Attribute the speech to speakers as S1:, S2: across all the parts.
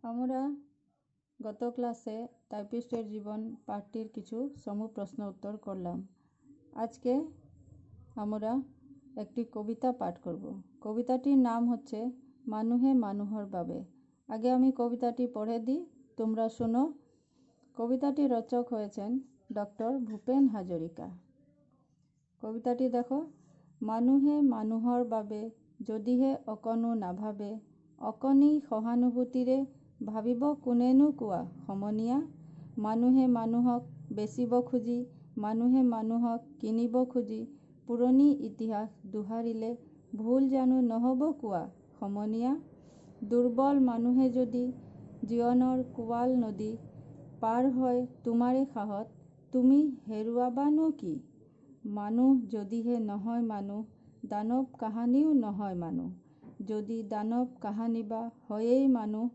S1: আমরা গত ক্লাসে টাইপিস্টের জীবন পাঠটির কিছু সমূহ প্রশ্ন উত্তর করলাম। আজকে আমরা একটি কবিতা পাঠ করব। কবিতাটির নাম হচ্ছে মানুহে মানুহর বাবে। আগে আমি কবিতাটি পড়ে দিই, তোমরা শোনো। কবিতাটি রচক হয়েছেন ডক্টর ভূপেন হাজরিকা। কবিতাটি দেখো। মানুহে মানুহৰ বাবে যদিহে অকণো নাভাবে, অকণি সহানুভূতিৰে ভাবিব কোনেনো কোৱা সমনীয়া। মানুহে মানুহক বেচিব খুজি, মানুহে মানুহক কিনিব খুজি, পুৰণি ইতিহাস দোহাৰিলে ভুল জানো নহ'ব কোৱা সমনীয়া। দুৰ্বল মানুহে যদি জীৱনৰ কোৱাল নদী পাৰ হয় তোমাৰে সাহত, তুমি হেৰুৱাবানো কি। মানুহ যদিহে নহয় মানুহ, দানৱ কাহানিও নহয় মানুহ। যদি দানৱ কাহানি বা হয়েই মানুহ,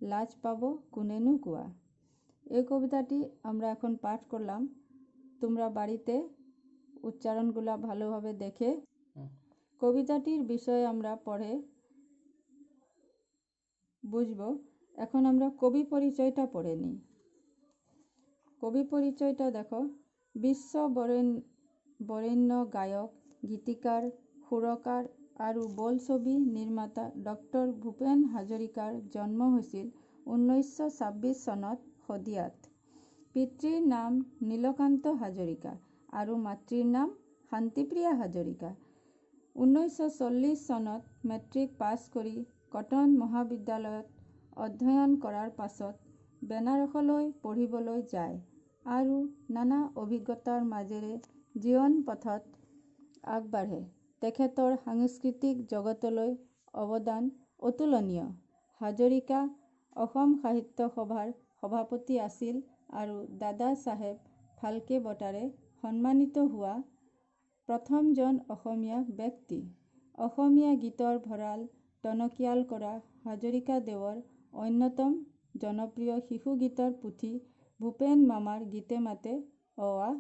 S1: লাজ পাব কোনেনো কোৱা। এই কবিতাটি আমরা এখন পাঠ করলাম। তোমরা বাড়িতে উচ্চারণগুলো ভালোভাবে দেখে কবিতাটির বিষয়ে আমরা পড়ে বুঝব। এখন আমরা কবি পরিচয়টা পড়ে নিই। কবি পরিচয়টা দেখো। বিশ্ব বরেণ্য গায়ক, গীতিকাৰ, সুৰকাৰ আৰু বোলছবি নিৰ্মাতা ডক্টৰ ভূপেন হাজৰিকাৰ জন্ম হৈছিল 1926 চনত শদিয়াত। পিতৃৰ নাম নীলকান্ত হাজৰিকা আৰু মাতৃৰ নাম শান্তিপ্ৰিয়া হাজৰিকা। 1940 চনত মেট্ৰিক পাছ কৰি কটন মহাবিদ্যালয়ত অধ্যয়ন কৰাৰ পাছত বেনাৰসলৈ পঢ়িবলৈ যায় আৰু নানা অভিজ্ঞতাৰ মাজেৰে জীৱন পথত আগবাঢ়ে। তেখেতৰ সাংস্কৃতিক জগতলৈ অৱদান অতুলনীয়। হাজৰিকা অসম সাহিত্য সভাৰ সভাপতি আছিল আৰু দাদা চাহেব ফাল্কে বঁটাৰে সন্মানিত হোৱা প্ৰথমজন অসমীয়া ব্যক্তি। অসমীয়া গীতৰ ভঁৰাল টনকিয়াল কৰা হাজৰিকাদেৱৰ অন্যতম জনপ্ৰিয় শিশু গীতৰ পুথি ভূপেন মামাৰ গীতে মাতে অ আ